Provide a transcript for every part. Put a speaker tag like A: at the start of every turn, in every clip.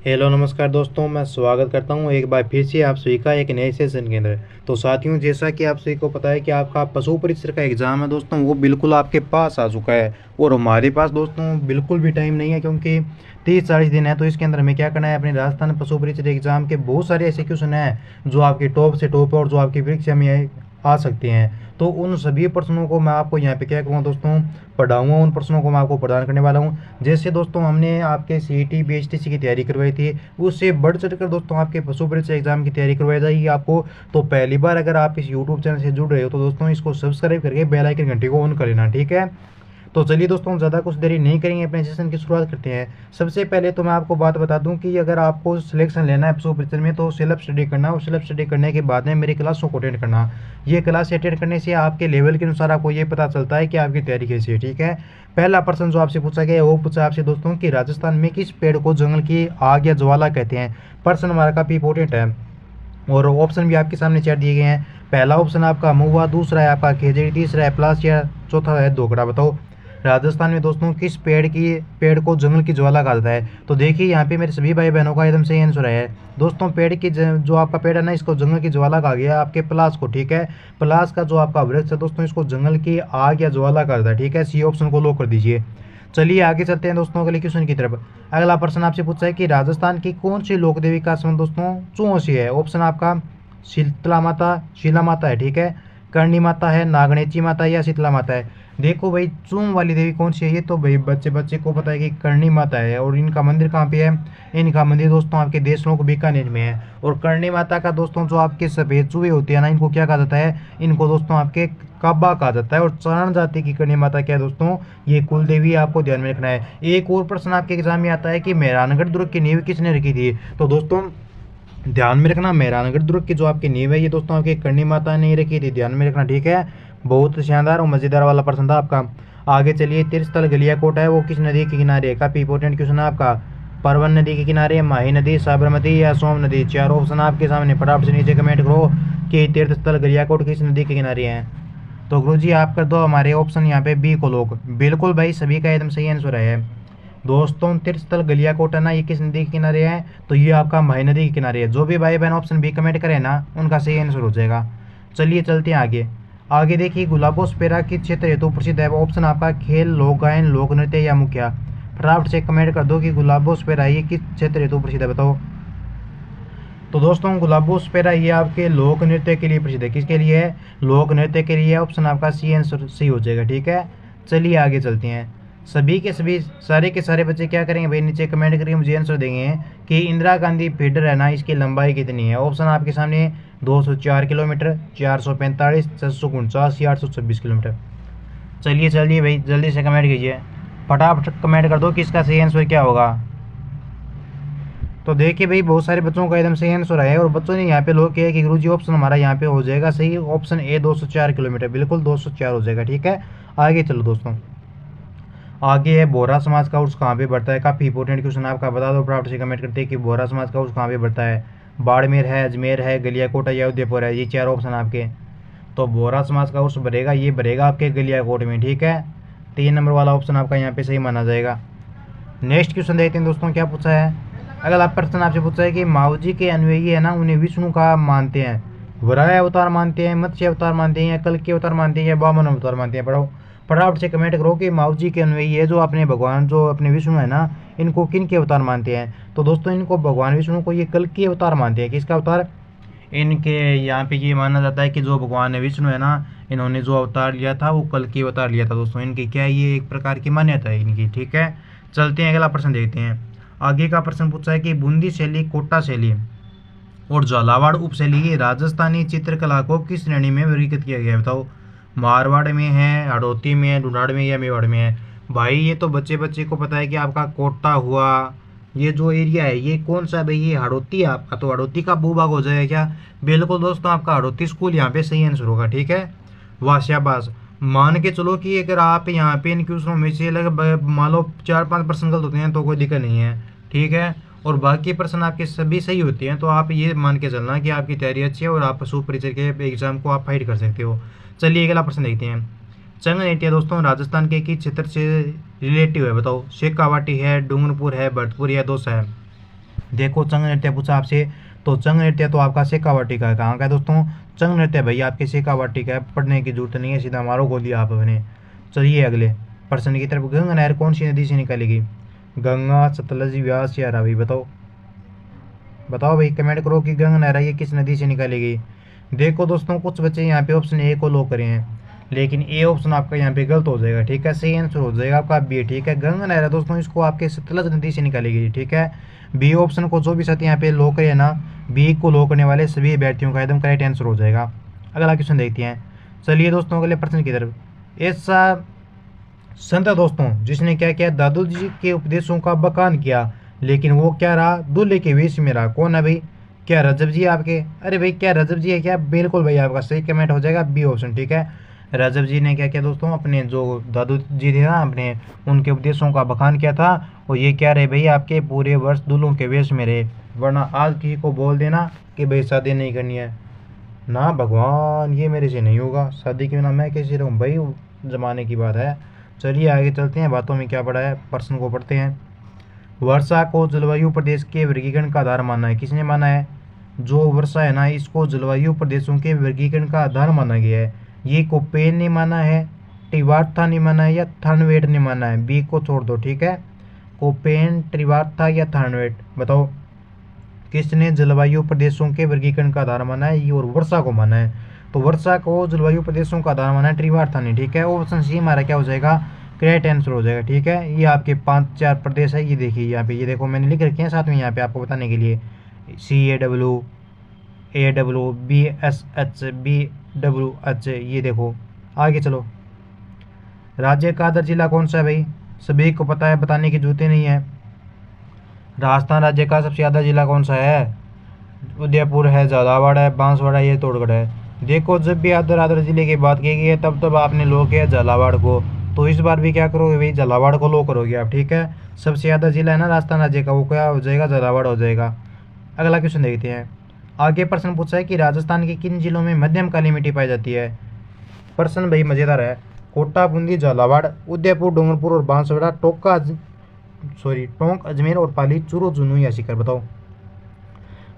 A: Hello नमस्कार दोस्तों, मैं स्वागत करता हूं एक बार फिर से आप सभी का एक नए सेशन के अंदर। तो साथियों, जैसा कि आप सभी को पता है कि आपका पशु परिक्षर का एग्ज़ाम है दोस्तों, वो बिल्कुल आपके पास आ चुका है। और हमारे पास दोस्तों बिल्कुल भी टाइम नहीं है, क्योंकि 30-40 दिन है। तो इसके अंदर हमें क्या करना है, अपने राजस्थान पशु परिक्षर एग्ज़ाम के बहुत सारे ऐसे क्वेश्चन हैं जो आपके टॉप से टॉप और जो आपकी परीक्षा में आ सकते हैं। तो उन सभी प्रश्नों को मैं आपको यहाँ पे क्या करूँगा दोस्तों, पढ़ाऊँगा। उन प्रश्नों को मैं आपको प्रदान करने वाला हूँ। जैसे दोस्तों हमने आपके सीईटी बीएचटीसी की तैयारी करवाई थी, उससे बढ़ चढ़कर दोस्तों आपके पशु परीक्षा एग्जाम की तैयारी करवाई जाएगी आपको। तो पहली बार अगर आप इस यूट्यूब चैनल से जुड़ रहे हो तो दोस्तों इसको सब्सक्राइब करके बेल आइकन घंटी को ऑन कर लेना, ठीक है। तो चलिए दोस्तों, ज़्यादा कुछ देरी नहीं करेंगे, अपने सेशन की शुरुआत करते हैं। सबसे पहले तो मैं आपको बात बता दूं कि अगर आपको सिलेक्शन लेना है पशु परिचय में तो सेल्फ स्टडी करना, और सेल्फ स्टडी करने के बाद में मेरी क्लासों को अटेंड करना। ये क्लास अटेंड करने से आपके लेवल के अनुसार आपको ये पता चलता है कि आपकी तैयारी कैसी है, ठीक है। पहला प्रश्न जो आपसे पूछा गया है वो पूछा आपसे दोस्तों कि राजस्थान में किस पेड़ को जंगल की आग या ज्वाला कहते हैं। प्रश्न हमारा काफ़ी इंपॉर्टेंट है। और ऑप्शन भी आपके सामने चैट दिए गए हैं। पहला ऑप्शन आपका महुआ, दूसरा है आपका खेजड़ी, तीसरा है प्लास या चौथा है दोकड़ा। बताओ राजस्थान में दोस्तों किस पेड़ को जंगल की ज्वाला कहा जाता है। तो देखिए यहाँ पे मेरे सभी भाई बहनों का एकदम सही आंसर है दोस्तों। पेड़ की जो आपका पेड़ है ना, इसको जंगल की ज्वाला कहा गया आपके प्लास को, ठीक है। प्लास का जो आपका वृक्ष है दोस्तों, इसको जंगल की आग या ज्वाला कहा जाता है, ठीक है। सी ऑप्शन को लॉक कर दीजिए। चलिए आगे चलते हैं दोस्तों अगले क्वेश्चन की तरफ। अगला प्रश्न आपसे पूछा है कि राजस्थान की कौन सी लोक देवी का संबंध दोस्तों चूहों से है। ऑप्शन आपका शीतला माता, शीला माता है, ठीक है। करणी माता है, नागणेची माता या शीतला माता है। देखो भाई, चूम वाली देवी कौन सी है, ये तो भाई बच्चे बच्चे को पता है कि करणी माता है। और इनका मंदिर कहाँ पे है, इनका मंदिर दोस्तों आपके देशनोक बीकानेर में है। और करणी माता का दोस्तों जो आपके सफेद चूहे होते हैं ना, इनको क्या कहा जाता है, इनको दोस्तों आपके काबा कहा जाता है। और चारण जाति की करणी माता क्या है दोस्तों, ये कुल देवी आपको ध्यान में रखना है। एक और प्रश्न आपके एग्जाम में आता है कि मेहरानगढ़ दुर्ग की नींव किसने रखी थी। तो दोस्तों ध्यान में रखना, मेहरानगढ़ दुर्ग की जो आपकी नींव है ये दोस्तों आपकी करणी माता ने रखी थी, ध्यान में रखना, ठीक है। बहुत शानदार और मजेदार वाला प्रश्न था आपका। आगे चलिए, तीर्थस्थल गलियाकोट है वो किस नदी के किनारे है। काफी इंपॉर्टेंट क्वेश्चन है आपका। परवन नदी के किनारे, माही नदी, साबरमती या सोम नदी। चार ऑप्शन आपके सामने, फटाफट से नीचे कमेंट करो कि तीर्थस्थल गलियाकोट किस नदी के किनारे हैं। तो गुरु जी आप कर दो हमारे ऑप्शन यहाँ पे बी को लोग। बिल्कुल भाई, सभी का एकदम सही आंसर है दोस्तों। तीर्थस्थल गलियाकोट है ना, ये किस नदी के किनारे है, तो ये आपका माही नदी के किनारे है। जो भी भाई बहन ऑप्शन बी कमेंट करे ना, उनका सही आंसर हो जाएगा। चलिए चलते हैं आगे। आगे देखिए, गुलाबोस्फेरा किस क्षेत्र हेतु प्रसिद्ध है। ऑप्शन आपका खेल, लोक गायन, लोक नृत्य या मुखिया। फटाफट से कमेंट कर दो कि गुलाबोस्फेरा ये किस क्षेत्र हेतु प्रसिद्ध है, बताओ। तो दोस्तों गुलाबोस्फेरा ये आपके लोक नृत्य के लिए प्रसिद्ध है। किसके लिए है, लोक नृत्य के लिए। ऑप्शन आपका सी आंसर सही हो जाएगा, ठीक है। चलिए आगे चलते हैं। सभी के सभी सारे के सारे बच्चे क्या करेंगे भाई, नीचे कमेंट करके मुझे आंसर देंगे कि इंदिरा गांधी फीडर है ना, इसकी लंबाई कितनी है। ऑप्शन आपके सामने 204 किलोमीटर, 445, 649 या 826 किलोमीटर। चलिए चलिए भाई, जल्दी से कमेंट कीजिए, फटाफट कमेंट कर दो कि इसका सही आंसर क्या होगा। तो देखिए भाई, बहुत सारे बच्चों का एकदम सही आंसर है। और बच्चों ने यहाँ पे लोग किया कि गुरुजी ऑप्शन हमारा यहाँ पे हो जाएगा सही, ऑप्शन ए 204 किलोमीटर, बिल्कुल 204 हो जाएगा, ठीक है। आगे चलो दोस्तों। आगे है बोहरा समाज का उर्स कहाँ पे बढ़ता है। काफ़ी इंपॉर्टेंट क्वेश्चन आपका, बता दो फटाफट से कमेंट करते हैं कि बोहरा समाज का उर्स कहाँ पे बढ़ता है। बाड़मेर है, अजमेर है, गलियाकोट है या उदयपुर है। ये चार ऑप्शन आपके। तो बोहरा समाज का उर्स बढ़ेगा, ये बढ़ेगा आपके गलियाकोट में, ठीक है। 3 नंबर वाला ऑप्शन आपका यहाँ पे सही माना जाएगा। नेक्स्ट क्वेश्चन देखते हैं दोस्तों क्या पूछा है। अगला प्रश्न आपसे पूछा है कि माओ जी के अनुयायी है ना, उन्हें विष्णु का मानते हैं, वराह अवतार मानते हैं, मत्स्य अवतार मानते हैं या कल के अवतार मानते हैं या वामन अवतार मानते हैं। पढ़ो फटाफट से कमेंट करो कि माओ जी के अनुयायी है जो अपने भगवान जो अपने विष्णु है ना, इनको किन के अवतार मानते हैं। तो दोस्तों इनको भगवान विष्णु को ये कल के अवतार मानते हैं। किसका अवतार, इनके यहाँ पे ये माना जाता है कि जो भगवान विष्णु है ना, इन्होंने जो अवतार लिया था वो कल की अवतार लिया था दोस्तों। इनकी क्या ये एक प्रकार की मान्यता है इनकी, ठीक है। चलते हैं अगला प्रश्न देखते हैं। आगे का प्रश्न पूछा है कि बूंदी शैली, कोटा शैली और झालावाड़ उपशैली की राजस्थानी चित्रकला को किस श्रेणी में वर्गीकृत किया गया है, बताओ। मारवाड़ में है, हड़ौती में है, ढूंढाड़ में या मेवाड़ में है। भाई ये तो बच्चे बच्चे को पता है कि आपका कोटा हुआ, ये जो एरिया है ये कौन सा भाई, ये हड़ौती है आपका। तो हड़ौती का भूभाग हो जाएगा क्या, बिल्कुल दोस्तों आपका हड़ौती स्कूल यहाँ पे सही आंसर होगा, ठीक है। वाह शाबाश। मान के चलो कि अगर आप यहाँ पे इन क्वेश्चनों में से लगभग मान लो 4-5 प्रश्न गलत होते हैं तो कोई दिक्कत नहीं है, ठीक है। और बाकी प्रश्न आपके सभी सही होते हैं तो आप ये मान के चलना कि आपकी तैयारी अच्छी है और आप पशु परिचय के एग्जाम को आप फाइट कर सकते हो। चलिए अगला प्रश्न देखते हैं। चंग नेटिया दोस्तों राजस्थान के किस क्षेत्र से रिलेटिव है, बताओ। शेखावाटी है, डूंगरपुर है, भरतपुर या दौसा है। देखो चंग नृत्य पूछा आपसे, तो चंग नृत्य तो आपका शेखावाटी का है। कहाँ का है दोस्तों? चंग नृत्य भाई आपके शेखावाटी का है, पढ़ने की जरूरत नहीं है, सीधा मारो गोली आप अपने। चलिए अगले प्रश्न की तरफ। गंगा नहर कौन सी नदी से निकलेगी? गंगा, सतलज, व्यास या रावी? बताओ बताओ भाई, कमेंट करो कि गंगा नहर ये किस नदी से निकलेगी। देखो दोस्तों, कुछ बच्चे यहाँ पे ऑप्शन ए को लो करे हैं, लेकिन ए ऑप्शन आपका यहाँ पे गलत हो जाएगा, ठीक है। सही आंसर हो जाएगा आपका बी, ठीक है। गंगा नहर है दोस्तों, इसको आपके सतलज नदी से निकालेगी, ठीक है। बी ऑप्शन को जो भी साथी यहाँ पे लो करे ना, बी को लो करने वाले सभी अभ्यर्थियों का एकदम करेक्ट आंसर हो जाएगा। अगला क्वेश्चन देखते हैं। चलिए दोस्तों अगले प्रश्न की तरफ। ऐसा संत है दोस्तों जिसने क्या किया? दादू जी के उपदेशों का बखान किया, लेकिन वो क्या रहा? दूल्हे के वेश में रहा। कौन है भाई? क्या रजब जी आपके? अरे भाई क्या रजब जी है क्या? बिल्कुल भाई आपका सही कमेंट हो जाएगा बी ऑप्शन, ठीक है। रजब जी ने क्या किया दोस्तों? अपने जो दादू जी थे ना, अपने उनके उपदेशों का बखान किया था। और ये क्या रहे भाई? आपके पूरे वर्ष दूल्हों के वेश में रहे। वरना आज किसी को बोल देना कि भाई शादी नहीं करनी है ना, भगवान ये मेरे से नहीं होगा, शादी के बिना मैं कैसे रहूँ भाई, जमाने की बात है। चलिए आगे चलते हैं, बातों में क्या पड़ा है, प्रश्न को पढ़ते हैं। वर्षा को जलवायु प्रदेश के वर्गीकरण का आधार माना है। किसने माना है? जो वर्षा है ना, इसको जलवायु प्रदेशों के वर्गीकरण का आधार माना गया है। ये कोपेन ने माना है, ट्रिवार्था ने माना है या थानवेट ने माना है? बी को छोड़ दो, ठीक है। कोपेन, ट्रिवार्था या थानवेट? बताओ किसने जलवायु प्रदेशों के वर्गीकरण का आधार माना है? ये और वर्षा को माना है। तो वर्षा को जलवायु प्रदेशों का आधार माना है ट्रिवार्था ने, ठीक है। ऑप्शन सी हमारा क्या हो जाएगा? करेक्ट आंसर हो जाएगा, ठीक है। ये आपके 5-4 प्रदेश है, ये देखिए यहाँ पे, ये देखो मैंने लिख रखे हैं साथ में यहाँ पे आपको बताने के लिए। CAW, AW, BSH, BWH, ये देखो। आगे चलो। राज्य का आदर जिला कौन सा है भाई? सभी को पता है, बताने की जरूरत नहीं है। राजस्थान राज्य का सबसे ज़्यादा जिला कौन सा है? उदयपुर है, झालावाड़ है, बांसवाड़ा, ये तोड़गढ़ है। देखो जब भी आदर जिले की बात की गई है तब आपने लो किया झालावाड़ को, तो इस बार भी क्या करोगे भाई? झालावाड़ को लो करोगे आप, ठीक है। सबसे ज़्यादा जिला है ना राजस्थान राज्य का, वो क्या हो जाएगा? झालावाड़ हो जाएगा। अगला क्वेश्चन देखते हैं। आगे प्रश्न पूछा है कि राजस्थान के किन जिलों में मध्यम काली मिट्टी पाई जाती है? प्रश्न भाई मजेदार है। कोटा, बूंदी, झालावाड़, उदयपुर, डूंगरपुर और बांसवाड़ा, टोंक, अजमेर और पाली, चूरू, झुंझुनू या सीकर? बताओ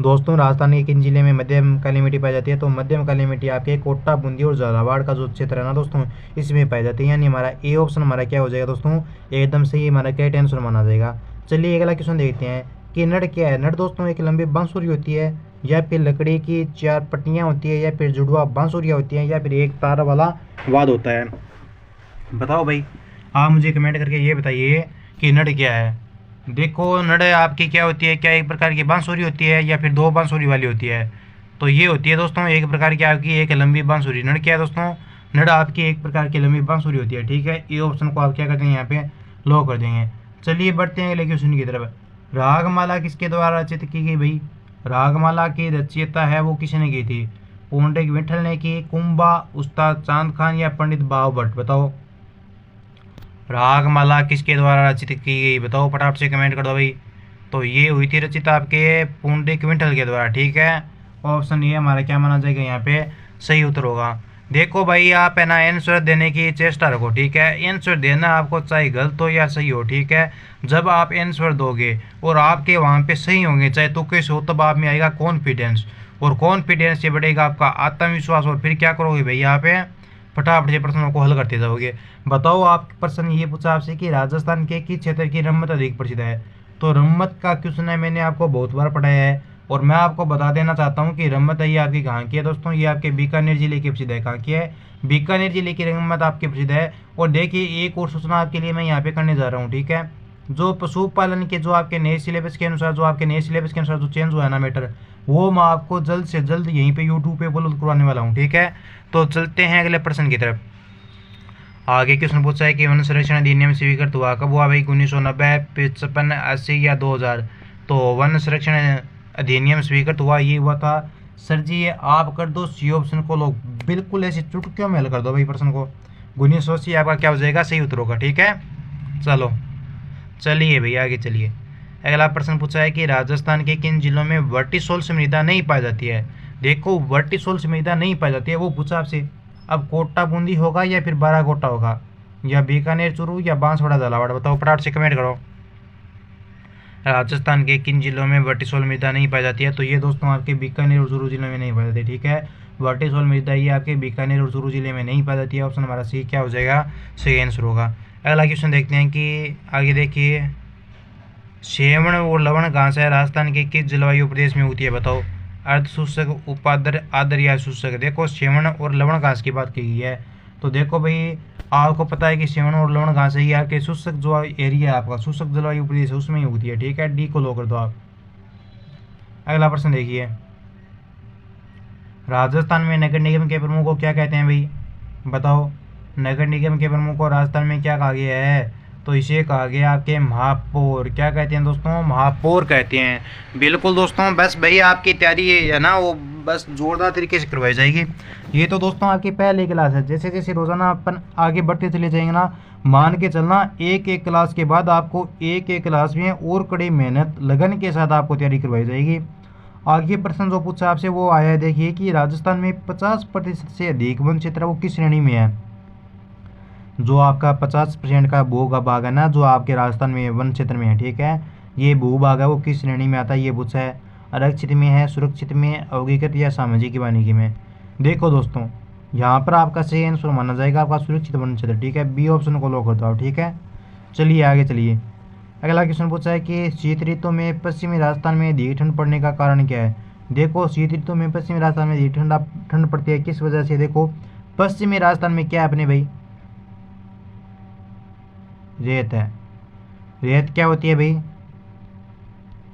A: दोस्तों, राजस्थान के किन जिले में मध्यम काली मिट्टी पाई जाती है? तो मध्यम काली मिट्टी आपके कोटा, बूंदी और झालावाड़ का जो क्षेत्र है ना दोस्तों, इसमें पाई जाती है। यानी हमारा ए ऑप्शन हमारा क्या हो जाएगा दोस्तों? एकदम सही हमारा करेक्ट आंसर माना जाएगा। चलिए अगला क्वेश्चन देखते हैं कि नड़ क्या है? नड़ दोस्तों एक लंबी बांसुरी होती है, या फिर लकड़ी की 4 पट्टियाँ होती है, या फिर जुड़वा बांसुरियाँ होती हैं, या फिर एक तार वाला वाद होता है? बताओ भाई, आप मुझे कमेंट करके ये बताइए कि नड़ क्या है। देखो नड़ आपकी क्या होती है? क्या एक प्रकार की बांसुरी होती है या फिर 2 बांसुरी वाली होती है? तो ये होती है दोस्तों एक प्रकार की आपकी एक लंबी बांसुरी। नड़ क्या है दोस्तों? नड़ आपकी एक प्रकार की लंबी बांसुरी होती है, ठीक है। ये ऑप्शन को आप क्या कर देंगे? यहाँ पे लो कर देंगे। चलिए बढ़ते हैं अगले क्वेश्चन की तरफ। रागमाला किसके द्वारा रचित की गई भाई? रागमाला की रचयिता है वो किसने की थी? पंडित विठल ने की, कुंभा, उस्ताद चांद खान या पंडित बाव भट्ट? बताओ रागमाला किसके द्वारा रचित की गई? बताओ फटाफट से कमेंट कर दो भाई। तो ये हुई थी रचित आपके पंडित विठल के द्वारा, ठीक है। ऑप्शन ये हमारा क्या माना जाएगा? यहाँ पे सही उत्तर होगा। देखो भाई आप है ना आंसर देने की चेष्टा रखो, ठीक है। आंसर देना आपको चाहे गलत हो या सही हो, ठीक है। जब आप आंसर दोगे और आपके वहाँ पे सही होंगे चाहे तुक्के से हो, तब आप में आएगा कॉन्फिडेंस, और कॉन्फिडेंस से बढ़ेगा आपका आत्मविश्वास, और फिर क्या करोगे भाई? यहाँ पे फटाफट से प्रश्नों को हल करते जाओगे। बताओ आप प्रश्न ये पूछा आपसे कि राजस्थान के किस क्षेत्र की रम्मत अधिक प्रसिद्ध है? तो रम्मत का क्वेश्चन है, मैंने आपको बहुत बार पढ़ाया है, और मैं आपको बता देना चाहता हूँ कि रम्मत है ये आपकी कहाँ की है दोस्तों? ये आपके बीकानेर जिले की प्रसिद्ध है। कहाँ की है? बीकानेर जिले की रम्मत आपकी प्रसिद्ध है। और देखिए एक और सूचना आपके लिए मैं यहाँ पे करने जा रहा हूँ, ठीक है। जो पशुपालन के जो आपके नए सिलेबस के अनुसार जो चेंज हुआ है ना मैटर, वो मैं आपको जल्द से जल्द यहीं पे यूट्यूब पे अपलोड करवाने वाला हूँ, ठीक है। तो चलते हैं अगले प्रश्न की तरफ। आगे क्वेश्चन पूछा है कि वन संरक्षण अधिनियम स्वीकृत हुआ कब हुआ भाई? 1990, 55, 80 या 2000? तो वन संरक्षण अधिनियम स्वीकृत हुआ ये हुआ था सर जी, ये आप कर दो सी ऑप्शन को, लोग बिल्कुल ऐसी चुटकियों में हल कर दो भाई प्रश्न को। 1980 आपका क्या हो जाएगा? सही उत्तर होगा, ठीक है। चलो चलिए भैया आगे चलिए। अगला प्रश्न पूछा है कि राजस्थान के किन जिलों में वर्टिसोल मृदा नहीं पाई जाती है? देखो वर्टिसोल मृदा नहीं पाई जाती है वो पूछा आपसे। अब कोटा बूंदी होगा या फिर बाराकोटा होगा, या बीकानेर चूरू या बांसवाड़ा झालावाड़? बताओ फटाफट से कमेंट करो। राजस्थान के किन जिलों में वर्टिसोल मृदा नहीं पाई जाती है? तो ये दोस्तों आपके बीकानेर और चूरू जिले में नहीं पाई जाती, ठीक है। वर्टिसोल मृदा ये आपके बीकानेर और चूरू जिले में नहीं पाई जाती है। ऑप्शन हमारा सी क्या हो जाएगा? सही आंसर होगा। अगला क्वेश्चन देखते हैं कि आगे देखिए, सेवण और लवण घास है राजस्थान के किस जलवायु प्रदेश में उगती है? बताओ। अर्ध शुष्क, उपाद्र, आर्द्र या शुष्क? देखो सेवण और लवण घास की बात की गई है, तो देखो भाई आपको पता है कि सेवण और लवण घास है ये आपके शुष्क जो एरिया है आपका, शुष्क जलवायु प्रदेश है उसमें ही उगती है, ठीक है। डी को लो कर दो आप। अगला प्रश्न देखिए, राजस्थान में नगर निगम के प्रमुख को क्या कहते हैं भाई? बताओ। नगर निगम के प्रमुख को राजस्थान में क्या कहा गया है? तो इसे कहा गया आपके महापौर। क्या कहते हैं दोस्तों? महापौर कहते हैं। बिल्कुल दोस्तों, बस भाई आपकी तैयारी है ना वो बस जोरदार तरीके से करवाई जाएगी। ये तो दोस्तों आपकी पहली क्लास है, जैसे जैसे रोजाना अपन आगे बढ़ते चले जाएंगे ना, मान के चलना एक एक क्लास के बाद आपको एक एक क्लास में और कड़ी मेहनत लगन के साथ आपको तैयारी करवाई जाएगी। आगे प्रश्न जो पूछा आपसे वो आया है, देखिए कि राजस्थान में 50% से अधिक वन क्षेत्र वो किस श्रेणी में है? जो आपका 50% का भू का भाग है ना, जो आपके राजस्थान में वन क्षेत्र में है, ठीक है, ये भूभाग है वो किस श्रेणी में आता है ये पूछा है। आरक्षित में है, सुरक्षित में, अवगीकृत या सामाजिक वानिकी में? देखो दोस्तों यहाँ पर आपका सही आंसर माना जाएगा आपका सुरक्षित वन क्षेत्र, ठीक है। बी ऑप्शन को लॉक कर दो, ठीक है। चलिए आगे चलिए। अगला क्वेश्चन पूछा है कि शीत ऋतु में पश्चिमी राजस्थान में अधिक ठंड पड़ने का कारण क्या है? देखो शीत ऋतु में पश्चिमी राजस्थान में अधिक ठंड पड़ती है किस वजह से? देखो पश्चिमी राजस्थान में क्या है अपने भाई? रेत है। रेत क्या होती है भाई?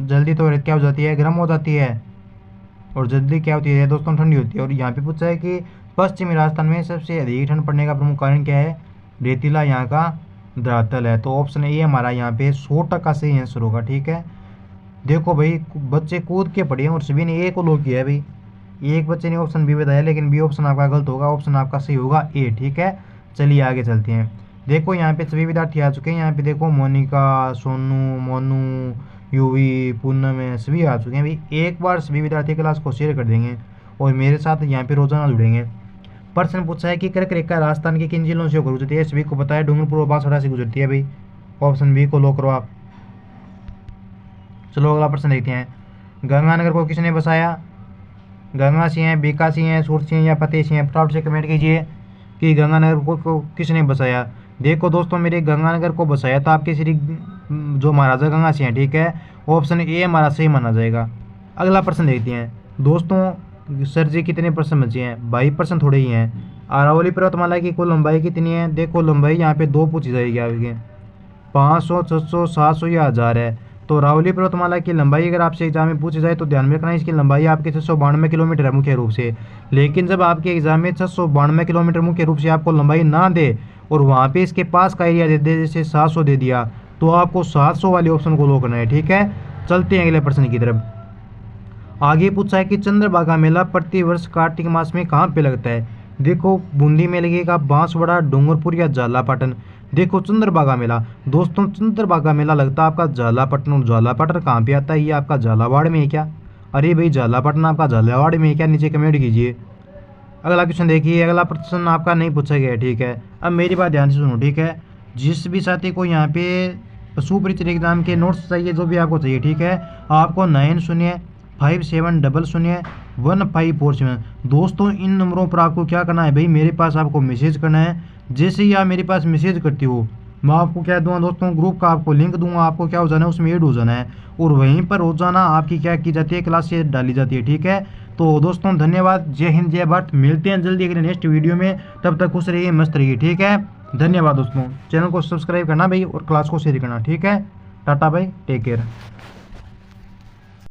A: जल्दी तो रेत क्या हो जाती है? गर्म हो जाती है। और जल्दी क्या होती है दोस्तों? ठंडी होती है। और यहाँ पे पूछा है कि पश्चिमी राजस्थान में सबसे अधिक ठंड पड़ने का प्रमुख कारण क्या है? रेतीला यहाँ का धरातल है। तो ऑप्शन ए हमारा यहाँ पे 100% सही आंसर होगा, ठीक है। देखो भाई बच्चे कूद के पढ़े हैं और सभी ने ए को लॉक किया है भाई। एक बच्चे ने ऑप्शन बी बताया लेकिन बी ऑप्शन आपका गलत होगा, ऑप्शन आपका सही होगा ए, ठीक है। चलिए आगे चलते हैं। देखो यहाँ पे सभी विद्यार्थी आ चुके हैं। यहाँ पे देखो मोनिका, सोनू, मोनू, यूवी, पूनम है, सभी आ चुके हैं भाई। एक बार सभी विद्यार्थी क्लास को शेयर कर देंगे और मेरे साथ यहाँ पे रोजाना जुड़ेंगे। प्रश्न पूछा है कि कर्क रेखा राजस्थान के किन जिलों से होकर गुजरती है? सभी को पता है डूंगरपुर और बांसवाड़ा से गुजरती है भाई। ऑप्शन बी को लो करो आप। चलो अगला प्रश्न देखते हैं। गंगानगर को किसने बसाया? गंगा सिंह है, बीका सिंह है, सूर सिंह या फतेह सिंह? फटाफट से कमेंट कीजिए कि गंगानगर को किसने बसाया। देखो दोस्तों मेरे गंगानगर को बसाया था आपके श्री जो महाराजा गंगा सिंह है, ठीक है। ऑप्शन ए हमारा सही माना जाएगा। अगला प्रश्न देखते हैं दोस्तों। सर जी कितने प्रश्न बचे हैं? 22% थोड़े ही हैं। अरावली पर्वतमाला की कुल लंबाई कितनी है? देखो लंबाई यहाँ पे दो पूछी जाएगी आपके, 500, 600, 700 या 1000 है। तो अरावली पर्वतमाला की लंबाई अगर आपसे एग्जाम में पूछी जाए तो ध्यान में रखना इसकी लंबाई आपके 692 किलोमीटर है मुख्य रूप से। लेकिन जब आपके एग्जाम में 692 किलोमीटर मुख्य रूप से आपको लंबाई ना दे और वहाँ पे इसके पास का एरिया दे दे, जैसे 700 दे दिया, तो आपको 700 वाले ऑप्शन को लो करना है, ठीक है। चलते हैं अगले प्रश्न की तरफ। आगे पूछा है कि चंद्रभागा मेला प्रति वर्ष कार्तिक मास में कहाँ पे लगता है? देखो बूंदी में लगेगा, बांसवाड़ा, डूंगरपुर या झालापाटन? देखो चंद्रभागा मेला दोस्तों, चंद्रभागा मेला लगता है आपका झालापाटन। और झालापाटन कहाँ पे आता है? ये आपका झालावाड़ में है क्या? अरे भाई झालापाटन आपका झालावाड़ में है क्या? नीचे कमेंट कीजिए। अगला क्वेश्चन देखिए। अगला प्रश्न आपका नहीं पूछा गया, ठीक है। अब मेरी बात ध्यान से सुनो, ठीक है। जिस भी साथी को यहाँ पे पशु परिचय एग्जाम के नोट्स चाहिए, जो भी आपको चाहिए, ठीक है, आपको 9057001547 दोस्तों इन नंबरों पर आपको क्या करना है भाई? मेरे पास आपको मैसेज करना है। जैसे ही आप मेरे पास मैसेज करते हो मैं आपको क्या दूंगा दोस्तों? ग्रुप का आपको लिंक दूंगा। आपको क्या हो जाना है? उसमें ऐड हो जाना है और वहीं पर रोजाना आपकी क्या की जाती है? क्लासेस डाली जाती है, ठीक है। तो दोस्तों धन्यवाद। जय हिंद, जय भारत। मिलते हैं जल्दी अगले नेक्स्ट वीडियो में। तब तक खुश रहिए, मस्त रहिए, ठीक है। धन्यवाद दोस्तों। चैनल को सब्सक्राइब करना भाई और क्लास को शेयर करना, ठीक है। टाटा भाई, टेक केयर।